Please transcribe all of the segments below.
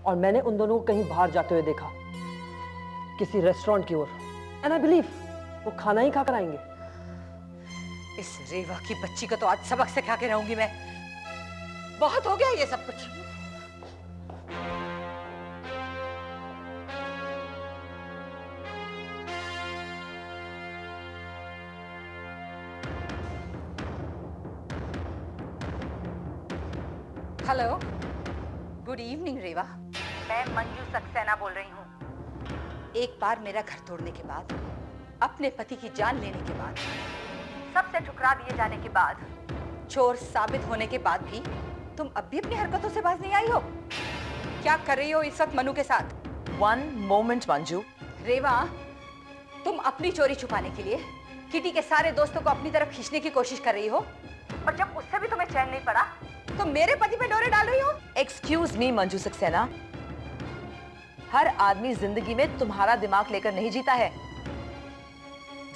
और मैंने उन दोनों को कहीं बाहर जाते हुए देखा, किसी रेस्टोरेंट की ओर। एंड आई बिलीव वो खाना ही खाकर आएंगे। इस रेवा की बच्ची को तो आज सबक सिखा के रहूंगी मैं। बहुत हो गया ये सब कुछ। हेलो, गुड इवनिंग रेवा। मैं मंजू सक्सेना बोल रही हूँ। एक बार मेरा घर तोड़ने के बाद, अपने पति की जान लेने के बाद, सबसे ठुकरा दिए जाने के बाद, चोर साबित होने के बाद भी तुम अब भी अपनी हरकतों से बाज नहीं आई हो। क्या कर रही हो इस वक्त मनु के साथ? One moment, Manju. रेवा, तुम अपनी चोरी छुपाने के लिए किटी के सारे दोस्तों को अपनी तरफ खींचने की कोशिश कर रही हो, और जब उससे भी तुम्हें चैन नहीं पड़ा तो मेरे पति पे डोरे डाल रही हो। Excuse me, Manju Saxena. हर आदमी जिंदगी में तुम्हारा दिमाग लेकर नहीं जीता है।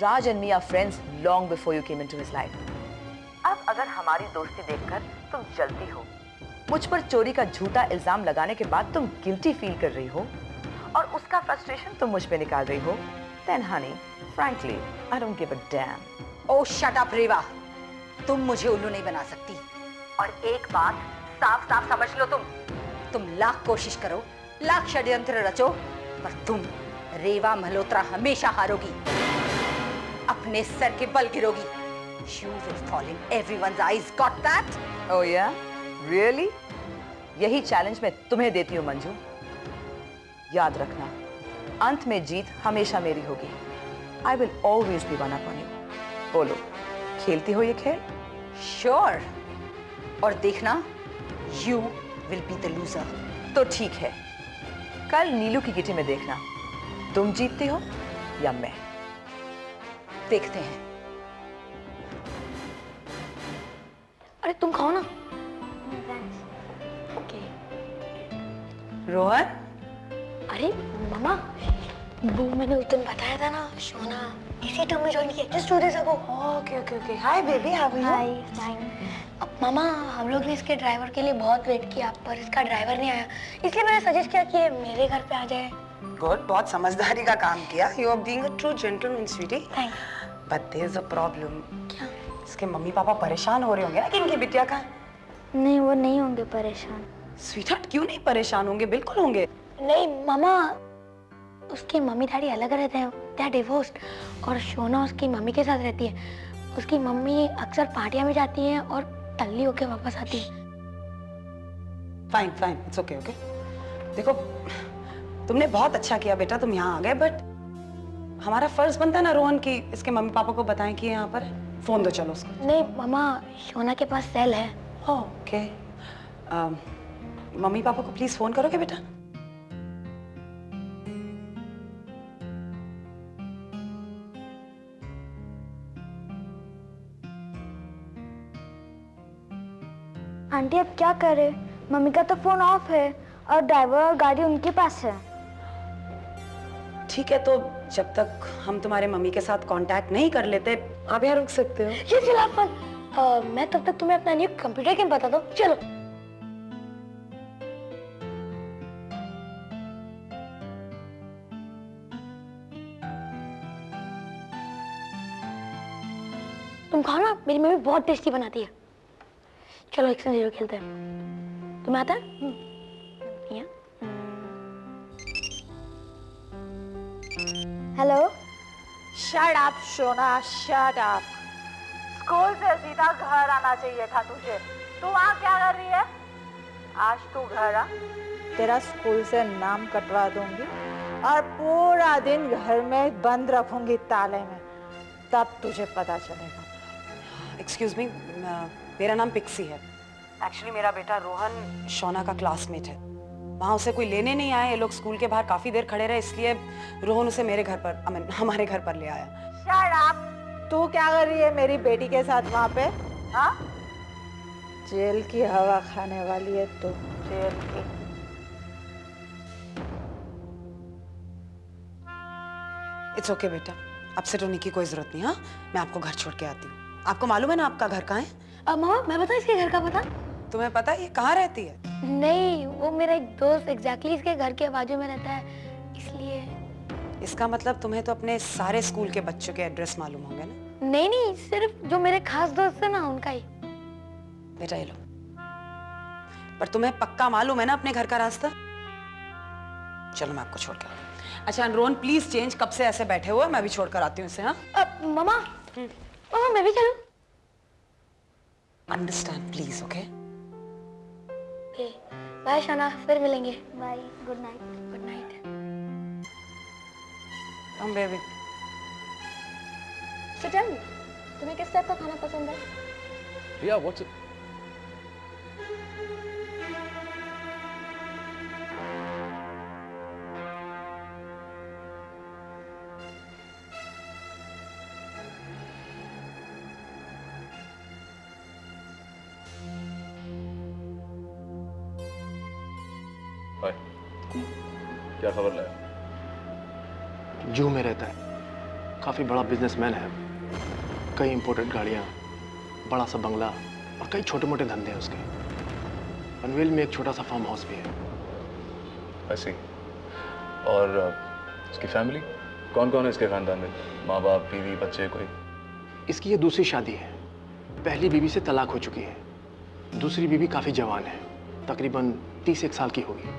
Raj and me are friends long before you came into his life. अब अगर हमारी दोस्ती देखकर तुम जलती हो, मुझ पर चोरी का झूठा इल्जाम लगाने के बाद तुम गिल्टी फील कर रही हो और उसका फ्रस्ट्रेशन तुम मुझ पे निकाल रही हो, then honey, frankly, I don't give a damn. Oh, shut up, रेवा। तुम मुझे उल्लू नहीं बना सकती। और एक बात साफ साफ समझ लो, तुम लाख कोशिश करो, लाख षड्यंत्र रचो, पर तुम रेवा मल्होत्रा हमेशा हारोगी, अपने सर के बल गिरोगी। You will fall in everyone's eyes, got that? Oh yeah? Really? यही चैलेंज मैं तुम्हें देती हूँ मंजू। याद रखना, अंत में जीत हमेशा मेरी होगी। I will always be one up on you. बोलो, खेलती हो ये खेल? Sure. और देखना, you will be the loser. तो ठीक है, कल नीलू की किटी में देखना, तुम जीतती हो या मैं। देखते हैं। अरे तुम खाओ ना। ओके। रोहन, अरे मामा, वो मैंने उस दिन बताया था ना, शोना इसी टर्म में ज्वाइन किया। Just two days ago. Okay okay okay. Hi baby, how are you? Hi, fine. अब मामा, हम लोग ने इसके ड्राइवर के लिए बहुत वेट किया, पर इसका ड्राइवर नहीं आया, इसलिए मैंने सजेस्ट किया कि ये मेरे घर पे आ जाए। गुड, बहुत समझदारी का काम किया। You are being a true gentleman sweetie. Thank. But there is a problem. क्या? इसके मम्मी पापा परेशान हो रहे होंगे ना कि इनकी बिटिया का। नहीं, वो नहीं होंगे परेशान। स्वीटहार्ट, क्यों नहीं परेशान होंगे? बिल्कुल होंगे। नहीं मामा, उसके मम्मी डैडी अलग रहते हैं, दे आर डिवोर्स्ड, और शोना उसकी मम्मी के साथ रहती है। उसकी मम्मी अक्सर पार्टियां में जाती हैं और टल्ली होके वापस आती है। Fine fine, it's okay okay. देखो, तुमने बहुत अच्छा किया बेटा, तुम यहाँ आ गए, बट हमारा फर्ज बनता है ना रोहन की इसके मम्मी पापा को बताएं कि यहाँ पर है। फोन दो चलो उसको। नहीं मामा, शोना के पास सेल है। ओके। मम्मी पापा को प्लीज फोन करोगे बेटा? आंटी अब क्या करे, मम्मी का तो फोन ऑफ है और ड्राइवर और गाड़ी उनके पास है। ठीक है, तो जब तक हम तुम्हारे मम्मी के साथ कांटेक्ट नहीं कर लेते, आप यहाँ रुक सकते हो। ये चिल्लापन, मैं तब तक तुम्हें अपना न्यू कंप्यूटर गेम बता दो। चलो। तुम खाओ ना, मेरी मम्मी बहुत टेस्टी बनाती है। चलो 1-0 खेलते हैं। तुम्हें आता है? Hello. Shut up Shona, shut up. School से सीधा घर आना चाहिए था तुझे। तू वहाँ क्या कर रही है? आज तू घर आ, तेरा स्कूल से नाम कटवा दूंगी और पूरा दिन घर में बंद रखूंगी ताले में, तब तुझे पता चलेगा। एक्सक्यूज मी, मेरा नाम पिक्सी है। एक्चुअली मेरा बेटा रोहन शोना का क्लासमेट है। वहाँ उसे कोई लेने नहीं आया, ये लोग स्कूल के बाहर काफी देर खड़े रहे, इसलिए रोहन उसे मेरे घर पर, हमारे घर पर ले आया। Shut up. तू क्या कर रही है मेरी बेटी के साथ वहाँ पे? हाँ, जेल की हवा खाने वाली है तू, जेल की। इट्स ओके बेटा, अपसेट होने की कोई जरूरत नहीं। हाँ, मैं आपको घर छोड़ के आती हूँ। आपको मालूम है ना आपका घर कहाँ है? मामा, मैं बताऊं इसके घर का पता? तुम्हें पता है ये कहाँ रहती है? नहीं, वो मेरा एक दोस्त एग्जैक्टली इसके घर के बाजू में रहता है, इसलिए। इसका मतलब तुम्हें तो अपने सारे स्कूल के बच्चों के एड्रेस मालूम होंगे ना? नहीं नहीं, सिर्फ जो मेरे खास दोस्त है ना उनका ही। बेटा ये लो। पर तुम्हें पक्का मालूम है ना अपने घर का रास्ता? चलो मैं आपको छोड़ कर आती हूँ। अच्छा रोहन प्लीज चेंज, कब से ऐसे बैठे हुए, मैं भी छोड़ कर आती हूँ इसे। हाँ मामा, मामा मैं भी चलूं? Understand please, okay? बाय शोना, फिर मिलेंगे। Bye, good night. Good night. Come baby. So tell me, तुम्हें किस टाइप का खाना पसंद है? Yeah, what's it? हाय, क्या खबर लाया? जू में रहता है, काफ़ी बड़ा बिजनेसमैन है, कई इंपोर्टेड गाड़ियाँ, बड़ा सा बंगला और कई छोटे मोटे धंधे हैं उसके। पनवेल में एक छोटा सा फार्म हाउस भी है। ऐसी। और इसकी फैमिली कौन कौन है इसके खानदान में? माँ बाप, बीवी, बच्चे कोई? इसकी ये दूसरी शादी है। पहली बीवी से तलाक हो चुकी है, दूसरी बीवी काफ़ी जवान है, तकरीबन 31 साल की होगी।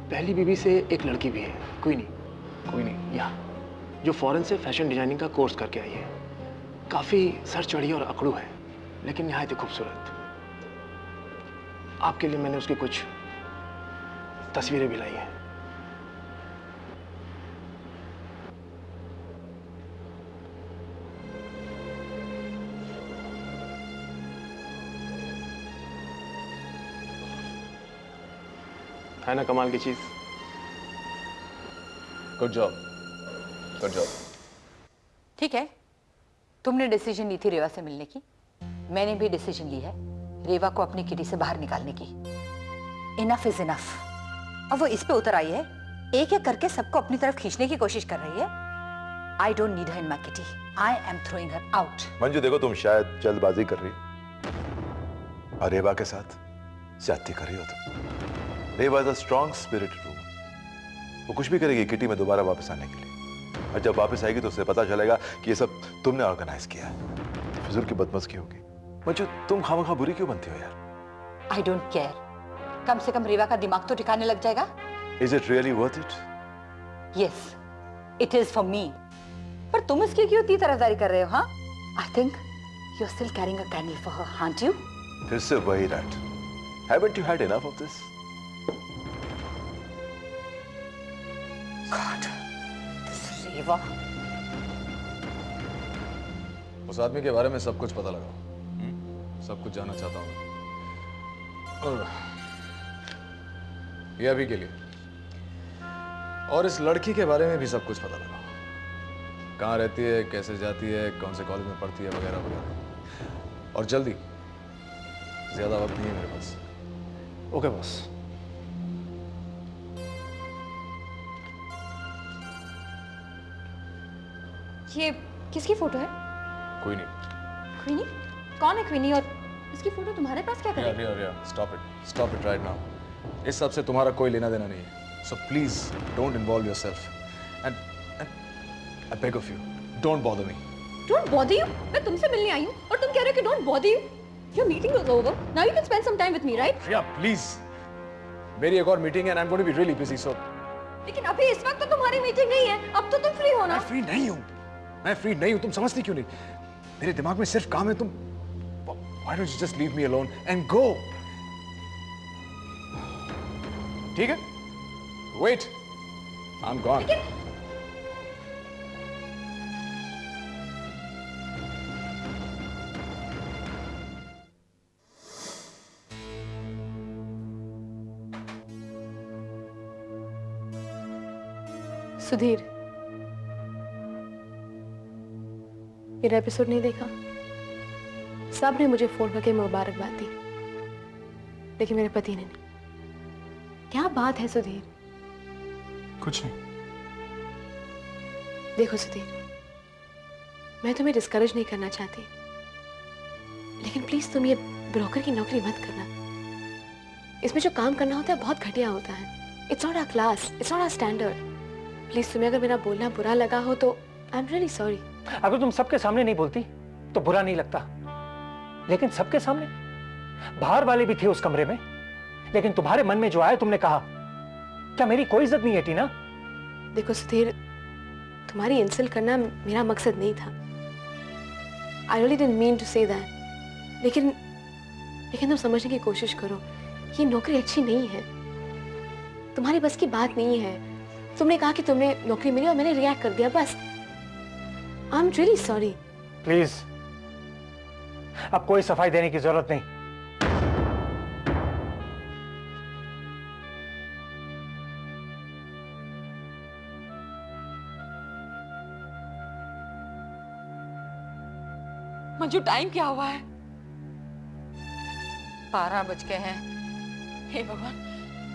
पहली बीवी से एक लड़की भी है, कोई नहीं या जो फॉरेन से फैशन डिजाइनिंग का कोर्स करके आई है। काफ़ी सर चढ़ी और अकड़ू है, लेकिन नहायत ही खूबसूरत। आपके लिए मैंने उसकी कुछ तस्वीरें भी लाई हैं। है ना कमाल की चीज? Good job, good job. ठीक है, तुमने डिसीजन ली थी रेवा से मिलने की, मैंने भी डिसीजन ली है रेवा को अपनी किटी से बाहर निकालने की। Enough is enough. अब वो इस पे उतर आई है, एक एक करके सबको अपनी तरफ खींचने की कोशिश कर रही है। I don't need her in my kitty, I am throwing her out. Manju देखो, तुम शायद जल्दबाजी कर रही हो और रेवा के साथ ज्यादती कर रही हो। तुम Reva is a strong spirited woman, वो कुछ भी करेगी किटी में दोबारा वापस आने के लिए, और जब वापस आएगी तो उसे पता चलेगा कि ये सब तुमने ऑर्गेनाइज किया है। फिजूल की बदमज़गी होगी। मंजू तुम खामखा बुरी क्यों बनती हो यार? आई डोंट केयर, कम से कम रेवा का दिमाग तो ठिकाने लग जाएगा। Is it really worth it? Yes, it is for me. पर तुम इसकी क्यों इतनी तरफदारी कर रहे हो? हाँ, I think you are still carrying a candle for her, aren't you? फिर से वही rat. Haven't you had enough of this? God, this Reva. उस आदमी के बारे में सब कुछ पता लगा, सब कुछ जानना चाहता हूँ। और ये अभी के लिए, और इस लड़की के बारे में भी सब कुछ पता लगा। कहाँ रहती है, कैसे जाती है, कौन से कॉलेज में पढ़ती है, वगैरह वगैरह। और जल्दी, ज्यादा वक्त नहीं है मेरे पास। Okay boss. ये किसकी फोटो है? कोई नहीं। क्वीनी? कौन है क्वीनी और इसकी फोटो तुम्हारे पास क्या रिया, करेगी? रिया, स्टॉप इट राइट नाउ। इस सब से तुम्हारा कोई लेना देना नहीं है। So please don't involve yourself and I beg of you, don't bother me. Don't bother you? मैं तुमसे मिलने आई हूँ और तुम कह रहे हो कि don't bother you? Your meeting was over. Now you can spend some time with me, right? Riya please, मेरी एक और मीटिंग है and I am going to be really busy. So लेकिन अभी इस वक्त तो तुम्हारी मीटिंग नहीं है, अब तो तुम फ्री हो ना? मैं फ्री नहीं हूँ, तुम समझती क्यों नहीं? मेरे दिमाग में सिर्फ काम है। तुम Why don't you just leave me alone and go? ठीक है? Wait, I'm gone. सुधीर, मेरा एपिसोड नहीं देखा? सब ने मुझे फोन करके मुबारकबाद दी, लेकिन मेरे पति ने नहीं। क्या बात है सुधीर? कुछ नहीं। देखो सुधीर, मैं तुम्हें डिस्करेज नहीं करना चाहती, लेकिन प्लीज तुम ये ब्रोकर की नौकरी मत करना। इसमें जो काम करना होता है बहुत घटिया होता है। It's not our class, it's not our standard. Please तुम्हें अगर मेरा बोलना बुरा लगा हो तो आई एम रियली सॉरी। अगर तुम सबके सामने नहीं बोलती तो बुरा नहीं लगता, लेकिन सबके सामने बाहर वाले भी थे उस कमरे में, लेकिन तुम्हारे मन में जो आया तुमने कहा। क्या मेरी कोई इज्जत नहीं है टीना? देखो सुधीर, तुम्हारी इंसल्ट करना मेरा मकसद नहीं था। I really didn't mean to say that. लेकिन तुम समझने की कोशिश करो, ये नौकरी अच्छी नहीं है, तुम्हारी बस की बात नहीं है। तुमने कहा कि तुमने नौकरी मिली और मैंने रिएक्ट कर दिया, बस। I am really sorry. Please, अब कोई सफाई देने की जरूरत नहीं। मंजू, टाइम क्या हुआ है? 12 बज गए हैं। हे भगवान,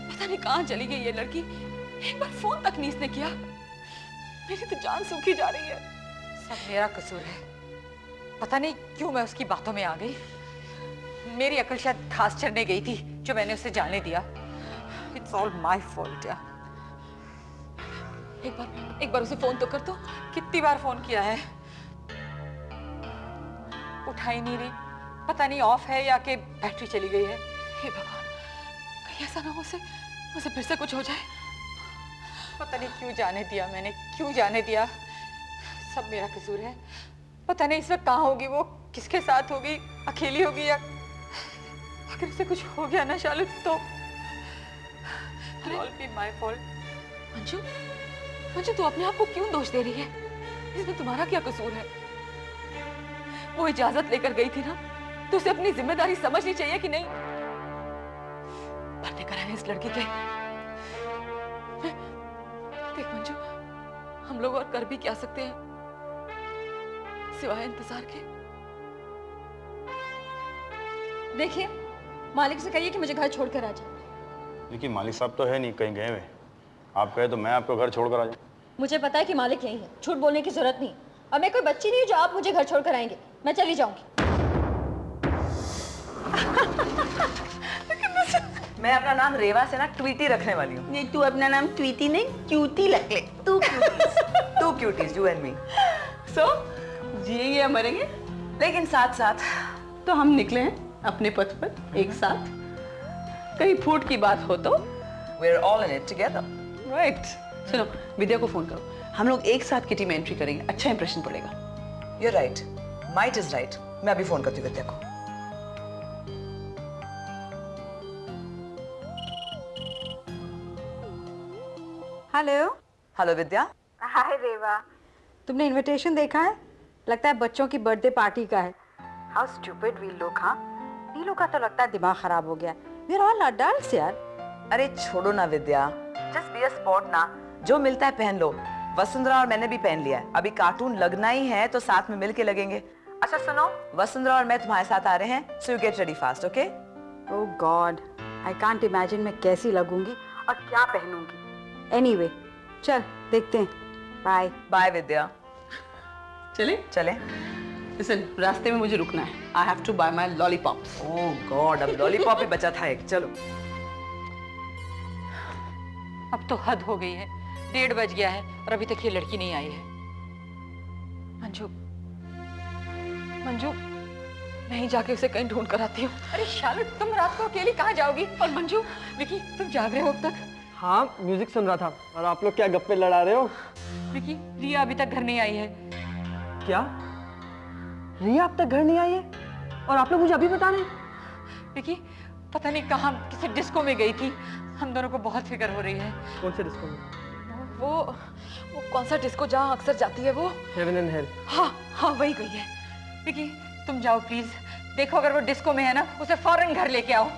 पता नहीं कहां चली गई ये लड़की। एक बार फोन तक नहीं इसने किया। मेरी तो जान सूखी जा रही है। सब मेरा कसूर है। पता नहीं क्यों मैं उसकी बातों में आ गई। मेरी अकल शायद घास चरने गई थी जो मैंने उसे जाने दिया। इट्स ऑल माय फॉल्ट यार। एक बार उसे फोन तो कर दो। कितनी बार फोन किया है, उठा ही नहीं रही। पता नहीं ऑफ है या कि बैटरी चली गई है। हे भगवान, कहीं ऐसा ना हो उसे फिर से कुछ हो जाए। पता नहीं क्यों जाने दिया मैंने, क्यों जाने दिया। सब मेरा कसूर है। पता नहीं इस वक्त कहाँ होगी वो, किसके साथ होगी, अकेली होगी या अगर उसे कुछ हो गया ना शालू तो all be my fault। Manju, तू अपने आप को क्यों दोष दे रही है? इसमें तुम्हारा क्या कसूर है? वो इजाजत लेकर गई थी ना, तो उसे अपनी जिम्मेदारी समझनी चाहिए कि नहीं? पर्दे कराए इस लड़की के। देख मंजू, हम लोग और कर भी क्या सकते हैं सिवाय इंतजार के। देखिए, मालिक से कहिए कि मुझे घर छोड़कर आ जाए। देखिए, मालिक साहब तो है नहीं, कहीं गए हुए। आप कहे तो मैं आपको घर छोड़कर आ जाऊं। मुझे पता है कि मालिक यही है, झूठ बोलने की जरूरत नहीं। और मैं कोई बच्ची नहीं हूँ जो आप मुझे घर छोड़कर आएंगे। मैं चली जाऊंगी। मैं अपना नाम रेवा से ना ट्वीटी रखने वाली हूँ। नहीं, तू अपना नाम ट्वीटी नहीं, क्यूटी रख ले। Two cuties, you and me. So जिएंगे या मरेंगे, लेकिन साथ साथ। तो हम निकले हैं अपने पथ पर एक साथ। कहीं फूट की बात हो तो we are all in it together. Right. सुनो, विद्या को फोन करो, हम लोग एक साथ किटी में एंट्री करेंगे, अच्छा इंप्रेशन पड़ेगा। You right, might is right. मैं अभी फोन करती हूँ विद्या को। हेलो विद्या। हाय रेवा, तुमने इनविटेशन देखा है? लगता है बच्चों की बर्थडे पार्टी का है। हाउ स्टूपिड वी लोग। हाँ, नीलू का तो लगता है दिमाग खराब हो गया। वी आर ऑल अडल्ट्स यार। अरे छोड़ो ना विद्या, जस्ट बी अ स्पॉट ना। जो मिलता है पहन लो। वसुंधरा और मैंने भी पहन लिया है। अभी कार्टून लगना ही है तो साथ में मिलके लगेंगे। अच्छा सुनो, वसुंधरा और मैं तुम्हारे साथ आ रहे हैं, so you get ready fast, okay? Oh God, I can't imagine मैं कैसी लगूंगी और क्या पहनूंगी। एनीवे, चल देखते हैं। Bye bye Vidya. चले। लिसन, रास्ते में मुझे रुकना है। I have to buy my lollipops. Oh God, अब लॉलीपॉप ही बचा था एक। चलो। अब तो हद हो गई है। 1:30 बज गया है और अभी तक ये लड़की नहीं आई है। मंजू, मैं ही जाके उसे कहीं ढूंढ कर आती हूँ। अरे शालू, तुम रात को अकेली कहाँ जाओगी? और मंजू, विकी, तुम जाग रहे हो अब तक? हाँ, म्यूजिक सुन रहा था। और आप लोग क्या गप्पे लड़ा रहे हो? विकी, रिया अभी तक घर नहीं आई है। क्या? रिया अब तक घर नहीं आई है और आप लोग मुझे अभी बता रहे हैं? विकी, पता नहीं कहाँ किसी डिस्को में गई थी। हम दोनों को बहुत फिक्र हो रही है। कौन से डिस्को में? वो कौन सा डिस्को जहाँ अक्सर जाती है वो? Heaven and hell. हाँ वही गई है। विकी, तुम जाओ प्लीज, देखो अगर वो डिस्को में है ना, उसे फौरन घर लेके आओ।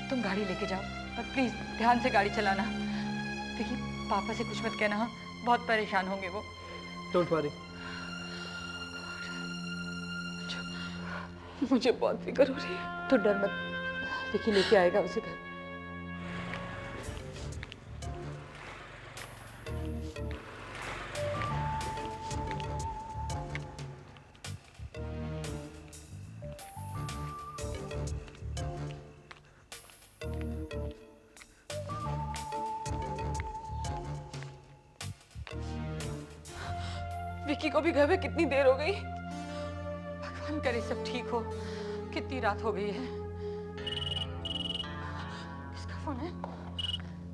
तुम गाड़ी लेके जाओ, पर प्लीज ध्यान से गाड़ी चलाना। विकी, पापा से कुछ मत कहना, हाँ? बहुत परेशान होंगे वो। Don't worry. मुझे बहुत फिक्र हो रही है। तो डर मत, विकी लेके आएगा उसे घर। विक्की को भी घर में कितनी देर हो गई? भगवान करे सब ठीक हो। कितनी रात हो गई है। किसका फोन है?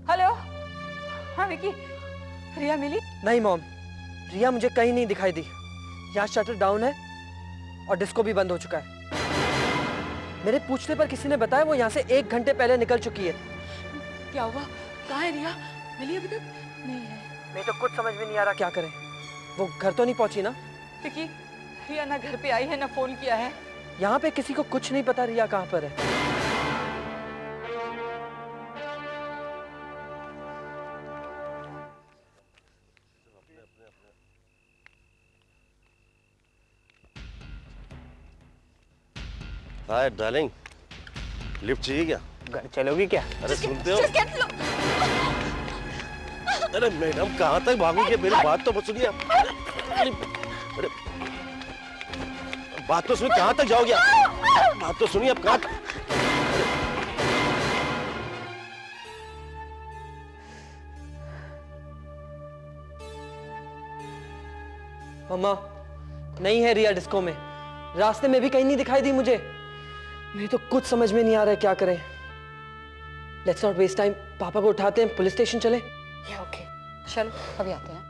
हेलो, हाँ विक्की, रिया मिली? नहीं मॉम, रिया मुझे कहीं नहीं दिखाई दी। यहाँ शटर डाउन है और डिस्को भी बंद हो चुका है। मेरे पूछने पर किसी ने बताया वो यहाँ से 1 घंटे पहले निकल चुकी है। क्या हुआ? कहाँ है रिया? मिली अभी तक? नहीं है। मैं तो कुछ समझ में नहीं आ रहा क्या करें। वो घर तो नहीं पहुंची ना? विक्की, रिया ना घर पे आई है ना फोन किया है। यहाँ पे किसी को कुछ नहीं पता रिया कहाँ पर है। हाय डार्लिंग, लिफ्ट चाहिए क्या? घर चलोगी क्या? अरे सुनते हो? अरे मैडम कहाँ तक भागोगे? मेरी बात तो सुनिए। अरे बात तो सुनिए, कहाँ तक जाओगे आप? बात तो सुनिए, आप कहाँ तक? मम्मा, नहीं है रिया डिस्को में। रास्ते में भी कहीं नहीं दिखाई दी मुझे। मुझे तो कुछ समझ में नहीं आ रहा है क्या करें। Let's not waste time. पापा को उठाते हैं, पुलिस स्टेशन चले। ओके, चलो अभी आते हैं।